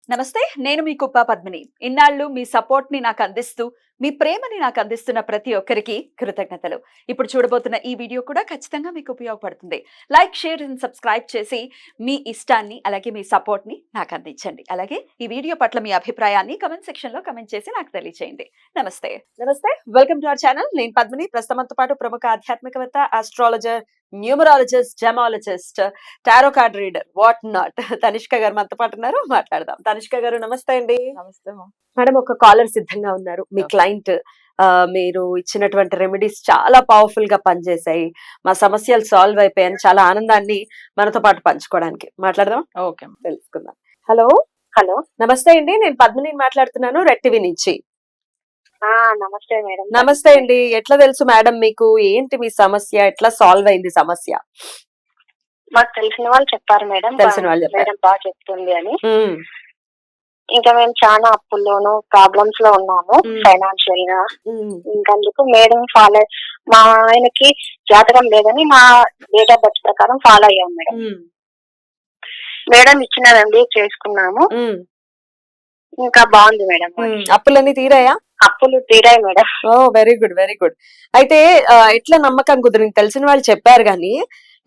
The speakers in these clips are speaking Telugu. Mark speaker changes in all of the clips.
Speaker 1: నమస్తే. నేను మీ కుప్ప పద్మిని. ఇన్నాళ్ళు మీ సపోర్ట్‌ని నాకందిస్తూ, మీ ప్రేమని నాకందిస్తున్న ప్రతి ఒక్కరికి కృతజ్ఞతలు. ఇప్పుడు చూడబోతున్న ఈ వీడియో కూడా ఖచ్చితంగా మీకు ఉపయోగపడుతుంది. లైక్, షేర్ అండ్ సబ్స్క్రైబ్ చేసి మీ ఇష్టాన్ని, అలాగే మీ సపోర్ట్‌ని నాకందించండి. అలాగే ఈ వీడియో పట్ల మీ అభిప్రాయాన్ని కామెంట్ సెక్షన్‌లో కామెంట్ చేసి నాకు తెలియజేయండి. నమస్తే. నమస్తే. Welcome to our channel. నేను పద్మిని. ప్రస్తుతంతో పాటు ప్రముఖ ఆధ్యాత్మికవేత్త, astrologer, numerologist, gemmologist, tarot card reader, what not Tanishq గారు మనతో పాటు ఉన్నారు. మాట్లాడదాం. తనిష్క గారు నమస్తే అండి.
Speaker 2: నమస్తే మా.
Speaker 1: మేడం, ఒక కాలర్ సిద్ధంగా ఉన్నారు. మీ
Speaker 2: ఓకే.
Speaker 1: క్లయింట్ మీరు ఇచ్చినటువంటి రెమెడీస్ చాలా పవర్ఫుల్ గా పనిచేశాయి, మా సమస్యలు సాల్వ్ అయిపోయాయని చాలా ఆనందాన్ని మనతో పాటు పంచుకోవడానికి మాట్లాడదాం,
Speaker 2: ఓకే మా.
Speaker 1: తెలుసుకుందాం. Hello
Speaker 3: hello.
Speaker 1: నమస్తే అండి, నేను పద్మిని మాట్లాడుతున్నాను, రెడ్ టీవీ నుంచి.
Speaker 3: నమస్తే మేడం.
Speaker 1: నమస్తే అండి. ఎట్లా తెలుసు మేడం మీకు? ఏంటి మీ సమస్య? ఎట్లా సాల్వ్ అయింది సమస్య?
Speaker 3: మాకు తెలిసిన వాళ్ళు చెప్పారు మేడం.
Speaker 1: తెలిసిన వాళ్ళు చెప్పారు.
Speaker 3: మేడం బాగా చెప్తుంది అని.
Speaker 1: ఉమ్,
Speaker 3: ఇంకా మేము చాలా అప్పుల్లోను ప్రాబ్లమ్స్ లో ఉన్నాము ఫైనాన్షియల్ గా.
Speaker 1: ఉమ్,
Speaker 3: ఇంకా అందుకు మేడం ఫాలో, మా ఆయనకి జాతకం లేదని మా డేట్ ఆఫ్ బర్త్ ప్రకారం ఫాలో అయ్యాం మేడం.
Speaker 1: ఉమ్,
Speaker 3: మేడం ఇచ్చిన రెమెడీ చేసుకున్నాము.
Speaker 1: ఉమ్,
Speaker 3: ఇంకా బాగుంది మేడం.
Speaker 1: అప్పులన్నీ తీరాయా?
Speaker 3: అప్పులు తీరాయి మేడం.
Speaker 1: ఓ, వెరీ గుడ్, వెరీ గుడ్. అయితే ఎట్లా నమ్మకం కుదిరింది? తెలిసిన వాళ్ళు చెప్పారు కానీ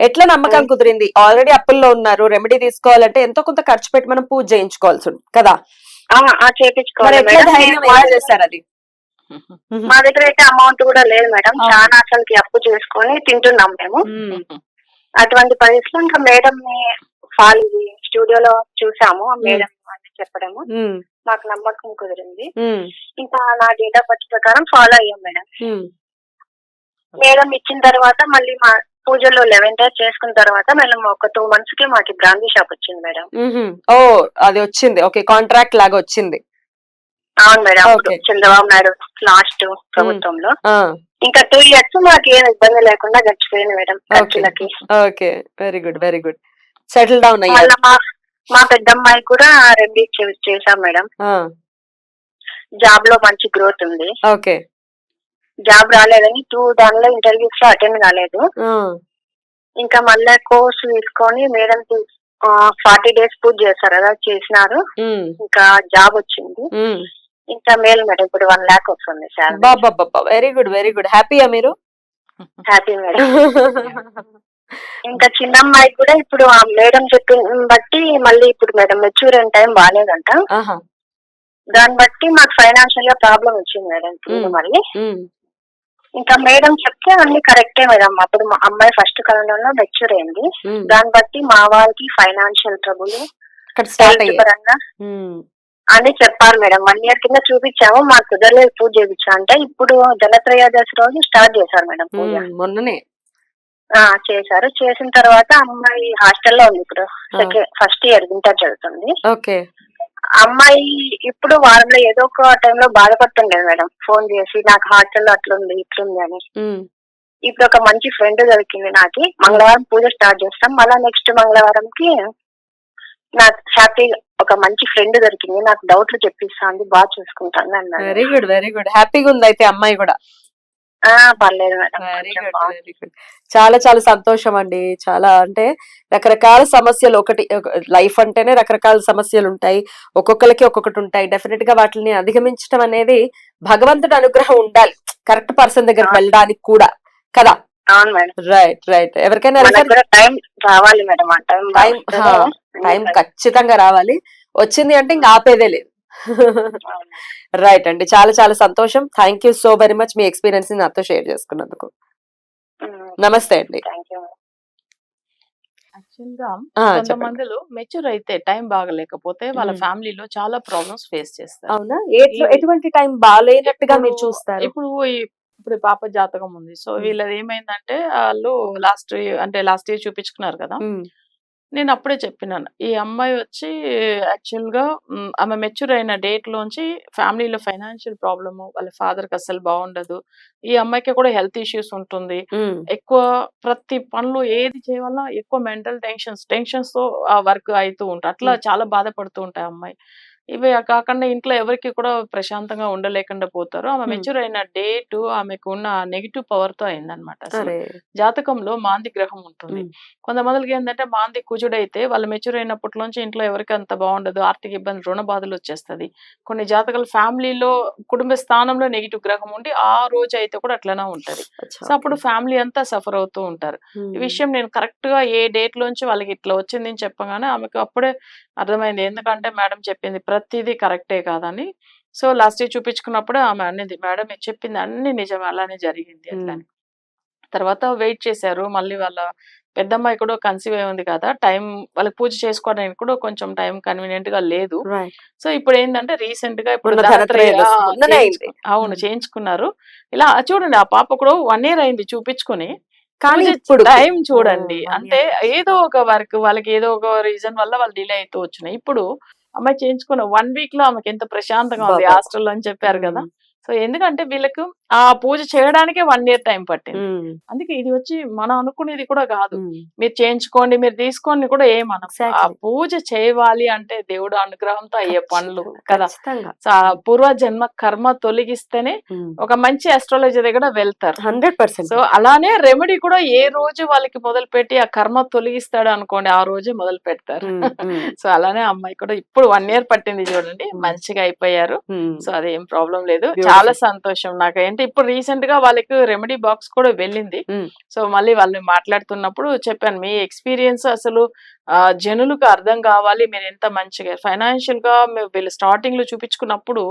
Speaker 1: ఎట్లా నమ్మకం కుదిరింది? ఆల్రెడీ అప్పుల్లో ఉన్నారు, రెమెడీ తీసుకోవాలంటే ఎంతో కొంత ఖర్చు పెట్టి మనం పూజ చేయించుకోవాల్సి ఉంది కదా. మరి
Speaker 3: చేపించుకోవాలి
Speaker 1: ఎట్లా
Speaker 3: మేడం.
Speaker 1: ధైర్యం ఎలా చేశారు అది?
Speaker 3: మా దగ్గర అయితే అమౌంట్ కూడా లేదు మేడం. చాలా అసలుకి అప్పు చేసుకొని తింటున్నాం మేము. అటువంటి పరిస్థితుల్లో ఇంకా మేడం ని ఫాలో స్టూడియోలో చూసాము. ఆ మేడం అని చెప్పడము మాకు నమ్మకం కుదిరింది. ఇంకా నా డేట్ ఆఫ్ బర్త్ ప్రకారం ఫాలో అయ్యాం మేడం. మేడం ఇచ్చిన తర్వాత మళ్ళీ మా పూజలో 11 డేస్ చేసుకున్న తర్వాత మేడం ఒక 2 months కి మాకు బ్రాందీ షాప్ వచ్చింది మేడం.
Speaker 1: ఓ, అది వచ్చింది. ఓకే, కాంట్రాక్ట్ లాగా వచ్చింది.
Speaker 3: అవును madam.
Speaker 1: Okay.
Speaker 3: Chandrababu Naidu last ప్రభుత్వంలో
Speaker 1: ఆ,
Speaker 3: ఇంకా 2 years మాకు ఏం ఇబ్బంది లేకుండా గడిచిపోయింది మేడం ఖర్చులకి.
Speaker 1: Okay, very good, very good. Settle down
Speaker 3: మళ్ళీ
Speaker 1: అయ్యారు.
Speaker 3: మా పెద్దమ్మాయి కూడా రెడీ చేసాం మేడం. జాబ్ లో మంచి గ్రోత్ ఉంది.
Speaker 1: ఓకే.
Speaker 3: జాబ్ రాలేదని 2 దానిలో ఇంటర్వ్యూస్ లో అటెండ్ కాలేదు. ఇంకా మళ్ళీ కోర్స్ తీసుకొని మేడం 40 days పూజ చేస్తారు కదా, చేసినారు. ఇంకా జాబ్ వచ్చింది. ఇంకా మేలు మేడం, ఇప్పుడు 1 lakh వస్తుంది sir.
Speaker 1: Very good, very good. హ్యాపీయా మీరు?
Speaker 3: Happy madam. ఇంకా చిన్నమ్మాయి కూడా ఇప్పుడు ఆ మేడం చెప్పిన బట్టి మళ్ళీ ఇప్పుడు మేడం మెచ్యూర్ అయిన టైం బాగాలేదంట. దాన్ని బట్టి మాకు ఫైనాన్షియల్ గా ప్రాబ్లం వచ్చింది మేడం ఇప్పుడు మళ్ళీ. ఇంకా మేడం చెప్తే అన్ని కరెక్టే మేడం. అప్పుడు మా అమ్మాయి ఫస్ట్ కాలంలో మెచ్యూర్ అయింది. దాన్ని బట్టి మా వాళ్ళకి ఫైనాన్షియల్ ట్రబుల్ పరంగా అని చెప్పారు మేడం. 1 year కింద చూపించాము, మాకు కుదరలేదు పూజ చేయించా అంటే ఇప్పుడు ధనత్రయోదశి రోజు స్టార్ట్ చేశారు మేడం పూజ.
Speaker 1: మొన్ననే
Speaker 3: చేశారు. చేసిన తర్వాత అమ్మాయి హాస్టల్లో ఉంది. ఇప్పుడు ఫస్ట్ ఇయర్ ఇంటర్ చదువుతుంది.
Speaker 1: ఓకే.
Speaker 3: అమ్మాయి ఇప్పుడు వారంలో ఏదో ఒక టైంలో బాధపడుతుండేది మేడం, ఫోన్ చేసి నాకు హాస్టల్లో అట్లుంది ఇట్లుంది అని. ఇప్పుడు ఒక మంచి ఫ్రెండ్ దొరికింది నాకు. మంగళవారం పూజ స్టార్ట్ చేస్తాం, మళ్ళా నెక్స్ట్ మంగళవారంకి నాకు హ్యాపీ ఒక మంచి ఫ్రెండ్ దొరికింది, నాకు డౌట్లు చెప్పిస్తాంది, బాగా చూసుకుంటాను అన్నారు.
Speaker 1: Very good, very good. హ్యాపీగా ఉంది అయితే అమ్మాయి కూడా.
Speaker 3: పర్లేదు madam.
Speaker 1: Very good, very good. చాలా చాలా సంతోషం అండి. చాలా అంటే రకరకాల సమస్యలు, ఒకటి లైఫ్ అంటేనే రకరకాల సమస్యలు ఉంటాయి, ఒక్కొక్కరికి ఒక్కొక్కటి ఉంటాయి. డెఫినెట్ గా వాటిని అధిగమించడం అనేది భగవంతుడి అనుగ్రహం ఉండాలి, కరెక్ట్ పర్సన్ దగ్గరికి వెళ్ళడానికి కూడా కదా.
Speaker 3: అవును మేడం.
Speaker 1: Right, right. ఎవరికైనా
Speaker 3: టైం రావాలి మేడం.
Speaker 1: టైం ఖచ్చితంగా రావాలి. వచ్చింది అంటే ఇంకా ఆపేదే లేదు. రైట్ అండి, చాలా చాలా సంతోషం. Thank you so very much me experience ని నాతో షేర్ చేసుకున్నందుకు. నమస్తే అండి.
Speaker 2: యాక్చువల్ గా కొంతమందిలో మెచ్యూర్ అయితే టైం బాగలేకపోతే వాళ్ళ ఫ్యామిలీలో చాలా ప్రాబ్లమ్స్ ఫేస్ చేస్తారు.
Speaker 1: అవునా? ఎటువంటి టైం బాగాలేనట్టుగా మీరు చూస్తారు?
Speaker 2: ఇప్పుడు పాప జాతకం ఉంది. సో వీళ్ళది ఏమైందంటే వాళ్ళు లాస్ట్ ఇయర్ చూపించుకున్నారు కదా. నేను అప్పుడే చెప్పినాను, ఈ అమ్మాయి వచ్చి యాక్చువల్ గా ఆమె మెచ్యూర్ అయిన డేట్ లోంచి ఫ్యామిలీలో ఫైనాన్షియల్ ప్రాబ్లమ్, వాళ్ళ ఫాదర్ కి అసలు బాగుండదు, ఈ అమ్మాయికి కూడా హెల్త్ ఇష్యూస్ ఉంటుంది, ఎక్కువ ప్రతి పనులు ఏది చేయాలన్నా ఎక్కువ మెంటల్ టెన్షన్స్ తో ఆ వర్క్ అవుతూ ఉంటాయి, అట్లా చాలా బాధపడుతూ ఉంటాయి అమ్మాయి. ఇవి కాకుండా ఇంట్లో ఎవరికి కూడా ప్రశాంతంగా ఉండలేకుండా పోతారు. ఆమె
Speaker 1: Hmm.
Speaker 2: మెచ్యూర్ అయిన డేట్ ఆమెకు ఉన్న నెగిటివ్ పవర్ తో అయిందనమాట. అసలు
Speaker 1: అరే
Speaker 2: జాతకంలో మాంది గ్రహం ఉంటుంది.
Speaker 1: Hmm.
Speaker 2: కొంతమందికి ఏంటంటే మాంది కుజుడైతే వాళ్ళు మెచ్యూర్ అయినప్పటిలోంచి ఇంట్లో ఎవరికి అంత బాగుండదు, ఆర్థిక ఇబ్బంది, రుణ బాధలు వచ్చేస్తది. కొన్ని జాతకాలు ఫ్యామిలీలో కుటుంబ స్థానంలో నెగిటివ్ గ్రహం ఉండి ఆ రోజు అయితే కూడా అట్లనే ఉంటది.
Speaker 1: అచ్చా,
Speaker 2: సో అప్పుడు ఫ్యామిలీ అంతా సఫర్ అవుతూ ఉంటారు.
Speaker 1: Hmm.
Speaker 2: ఈ విషయం నేను కరెక్ట్ గా ఏ డేట్ లోంచి వాళ్ళకి ఇట్లా వచ్చింది అని చెప్పగానే ఆమెకు అప్పుడే అర్థమైంది. ఎందుకంటే మేడం చెప్పింది ప్రతిదీ కరెక్టే కాదని. సో లాస్ట్ ఇయర్ చూపించుకున్నప్పుడు ఆమె అనేది, మేడం మీరు చెప్పింది అన్ని నిజం, అలానే జరిగింది అట్లా అని. తర్వాత వెయిట్ చేశారు. మళ్ళీ వాళ్ళ పెద్దమ్మాయి కూడా కన్సీవ్ అయి ఉంది కదా, టైం వాళ్ళకి పూజ చేసుకోవడానికి కూడా కొంచెం టైం కన్వీనియంట్ గా లేదు.
Speaker 1: రైట్.
Speaker 2: సో ఇప్పుడు ఏంటంటే రీసెంట్ గా ఇప్పుడు
Speaker 1: మొన్న
Speaker 2: ధనత్రయ
Speaker 1: ధనత్రయోదశి ముందునే అయింది.
Speaker 2: అవును
Speaker 1: Hmm.
Speaker 2: చేయించుకున్నారు. ఇలా చూడండి, ఆ పాప కూడా 1 year అయింది చూపించుకుని.
Speaker 1: కానీ
Speaker 2: పూజ
Speaker 1: ఇప్పుడు
Speaker 2: టైం చూడండి.
Speaker 1: Oh, 1
Speaker 2: అంటే
Speaker 1: year.
Speaker 2: ఏదో ఒక వర్క్ వాళ్ళకి ఏదో ఒక రీజన్ వల్ల వాళ్ళు డిలే అవుతూ వచ్చినాయి. ఇప్పుడు అమ్మాయి చేయించుకున్న 1 week లో ఆమెకి ఎంత ప్రశాంతంగా ఉంది
Speaker 1: బాబా.
Speaker 2: హాస్టల్లో అని చెప్పారు కదా.
Speaker 1: Hmm.
Speaker 2: సో ఎందుకంటే వీళ్ళకు ఆ పూజ చేయడానికే 1 year టైం పట్టింది.
Speaker 1: Hmm.
Speaker 2: అందుకే ఇది వచ్చి మనం అనుకునేది కూడా కాదు.
Speaker 1: Hmm.
Speaker 2: మీరు చేయించుకోండి, మీరు తీసుకోండి కూడా ఏమనం. ఆ
Speaker 1: Exactly.
Speaker 2: పూజ చేయాలి అంటే దేవుడు అనుగ్రహంతో అయ్యే పనులు
Speaker 1: ఖచ్చితంగా,
Speaker 2: కదా.
Speaker 1: ఖచ్చితంగా.
Speaker 2: సో ఆ పూర్వ జన్మ కర్మ తొలగిస్తేనే
Speaker 1: Hmm.
Speaker 2: ఒక మంచి అస్ట్రాలజీ దగ్గర వెళ్తారు.
Speaker 1: 100%.
Speaker 2: సో అలానే రెమెడీ కూడా ఏ రోజు వాళ్ళకి మొదలు పెట్టి ఆ కర్మ తొలగిస్తాడు అనుకోండి, ఆ రోజే మొదలు పెడతారు.
Speaker 1: Hmm. Hmm.
Speaker 2: సో అలానే అమ్మాయి కూడా ఇప్పుడు 1 year పట్టింది చూడండి,
Speaker 1: Hmm.
Speaker 2: మంచిగా అయిపోయారు.
Speaker 1: Hmm.
Speaker 2: సో అదేం ప్రాబ్లం లేదు.
Speaker 1: Beautiful.
Speaker 2: చాలా సంతోషం నాకు. ఏంటి ఇప్పుడు రీసెంట్ గా వాళ్ళకి రెమెడీ బాక్స్ కూడా వెళ్ళింది.
Speaker 1: Hmm.
Speaker 2: సో మళ్ళీ వాళ్ళు మాట్లాడుతున్నప్పుడు చెప్పాను, మీ ఎక్స్పీరియన్స్ అసలు జనులకు అర్థం కావాలి, మీరు ఎంత మంచిగా ఫైనాన్షియల్ గా వీళ్ళు స్టార్టింగ్ లో చూపించుకున్నప్పుడు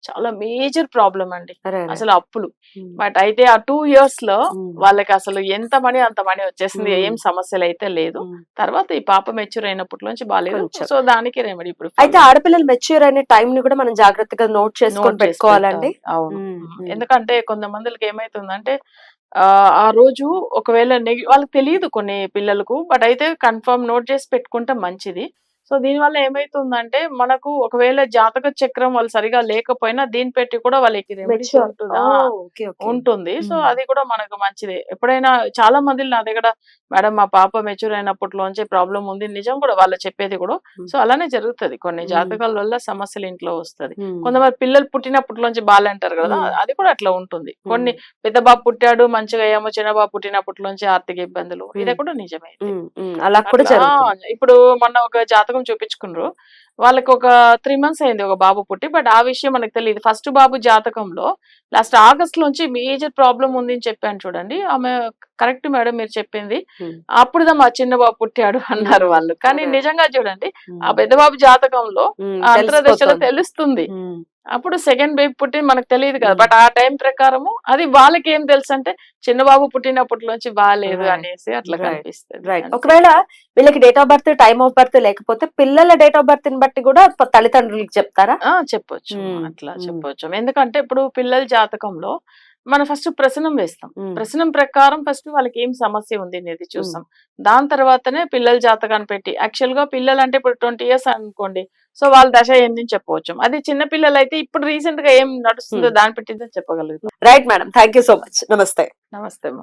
Speaker 2: చాలా మేజర్ ప్రాబ్లం అండి,
Speaker 1: అరే అరే.
Speaker 2: అసలు అప్పులు.
Speaker 1: Hmm.
Speaker 2: బట్ అయితే ఆ 2 years లో
Speaker 1: Hmm.
Speaker 2: వాళ్ళకి అసలు ఎంత మనీ అంత మనీ వచ్చేసింది,
Speaker 1: Hmm.
Speaker 2: ఏం సమస్యలు అయితే లేదు.
Speaker 1: Hmm.
Speaker 2: తర్వాత ఈ పాప మెచ్యూర్ అయినప్పటి నుంచి బాగాలేదు.
Speaker 1: కొంచెం.
Speaker 2: సో దానికి రెమెడీ ఇప్పుడు
Speaker 1: అయితే ఆడపిల్లలు మెచ్యూర్ అయిన టైం ని కూడా మనం జాగ్రత్తగా నోట్ చేసుకొని
Speaker 2: నోట్ చేసి
Speaker 1: పెట్టుకోవాలండి.
Speaker 2: పెట్టాలి. అవును.
Speaker 1: Hmm. Hmm.
Speaker 2: ఎందుకంటే కొంతమందికి ఏమైతుందంటే ఆ రోజు ఒకవేళ వాళ్ళకి తెలియదు కొన్ని పిల్లలకు, బట్ అయితే కన్ఫర్మ్ నోట్ చేసి పెట్టుకుంటే మంచిది. సో దీనివల్ల ఏమైతుందంటే మనకు ఒకవేళ జాతక చక్రం వాళ్ళు సరిగా లేకపోయినా దీన్ని పెట్టి కూడా వాళ్ళకి రెమెడీస్
Speaker 1: మెచ్యూర్.
Speaker 2: ఉంటుందా
Speaker 1: ఓకే ఓకే.
Speaker 2: ఉంటుంది. So
Speaker 1: Hmm.
Speaker 2: అది కూడా మనకు మంచిదే. ఎప్పుడైనా చాలా మంది నా దగ్గర, మేడం మా పాప మెచ్యూర్ అయినప్పటిలోంచి ప్రాబ్లం ఉంది, నిజం కూడా వాళ్ళు చెప్పేది కూడా.
Speaker 1: Hmm.
Speaker 2: సో అలానే జరుగుతుంది. కొన్ని
Speaker 1: Hmm.
Speaker 2: జాతకాల వల్ల సమస్యలు ఇంట్లో వస్తది.
Speaker 1: Hmm.
Speaker 2: కొంతమంది పిల్లలు పుట్టినప్పటిలోంచి బాగాలంటారు కదా,
Speaker 1: Hmm.
Speaker 2: అది కూడా అట్లా ఉంటుంది.
Speaker 1: Hmm.
Speaker 2: కొన్ని పెద్ద బాబు పుట్టాడు మంచిగా అయ్యాము, చిన్న బాబు పుట్టినప్పటిలోంచి ఆర్థిక ఇబ్బందులు, ఇది
Speaker 1: Hmm.
Speaker 2: కూడా నిజమే.
Speaker 1: Hmm. Hmm. అలా కూడా
Speaker 2: అట్లా
Speaker 1: జరుగుతుంది.
Speaker 2: ఇప్పుడు మొన్న ఒక జాతకం చూపించుకున్నారు, వాళ్ళకి ఒక 3 months అయింది ఒక బాబు పుట్టి. బట్ ఆ విషయం మనకు తెలియదు. ఫస్ట్ బాబు జాతకంలో లాస్ట్ ఆగస్ట్ లోంచి మేజర్ ప్రాబ్లం ఉంది అని చెప్పాను చూడండి. ఆమె కరెక్ట్ మేడం మీరు చెప్పింది,
Speaker 1: Hmm.
Speaker 2: అప్పుడుదా మా చిన్న బాబు పుట్టాడు అన్నారు వాళ్ళు. కానీ
Speaker 1: అదే.
Speaker 2: నిజంగా చూడండి,
Speaker 1: Hmm.
Speaker 2: ఆ పెద్ద బాబు జాతకంలో
Speaker 1: Hmm.
Speaker 2: ఆ అంతర్దశలో
Speaker 1: తెలిసిపోతుంది.
Speaker 2: తెలుస్తుంది.
Speaker 1: Hmm.
Speaker 2: అప్పుడు సెకండ్ బేబీ పుట్టి మనకు తెలియదు కదా.
Speaker 1: Hmm.
Speaker 2: బట్ ఆ టైం ప్రకారము అది వాళ్ళకి ఏం తెలుసు అంటే చిన్న బాబు పుట్టినప్పటిలోంచి బాగాలేదు
Speaker 1: Right.
Speaker 2: అనేసి అట్లా
Speaker 1: Right.
Speaker 2: కనిపిస్తుంది.
Speaker 1: రైట్.
Speaker 2: అంతే.
Speaker 1: ఒకవేళ వీళ్ళకి date of birth, time of birth లేకపోతే పిల్లల డేట్ ఆఫ్ బర్త్ ని బట్టి కూడా తల్లిదండ్రులకు చెప్తారా?
Speaker 2: చెప్పొచ్చు.
Speaker 1: Hmm.
Speaker 2: అట్లా
Speaker 1: Hmm.
Speaker 2: చెప్పొచ్చు. ఎందుకంటే ఇప్పుడు పిల్లల జాతకంలో మనం ఫస్ట్ ప్రశ్నం వేస్తాం.
Speaker 1: Hmm.
Speaker 2: ప్రశ్నం ప్రకారం ఫస్ట్ వాళ్ళకి ఏం సమస్య ఉంది అనేది
Speaker 1: Hmm.
Speaker 2: చూస్తాం. దాని తర్వాతనే పిల్లల జాతకాన్ని పెట్టి, యాక్చువల్ గా పిల్లలు అంటే ఇప్పుడు 20 years అనుకోండి, సో వాళ్ళ దశ ఏంది అని చెప్పవచ్చు. అది చిన్న పిల్లలు అయితే ఇప్పుడు రీసెంట్ గా ఏం నడుస్తుందో
Speaker 1: Hmm.
Speaker 2: దాన్ని పెట్టిందని చెప్పగలుగుతాం.
Speaker 1: Right madam, thank you so much. నమస్తే.
Speaker 2: నమస్తే.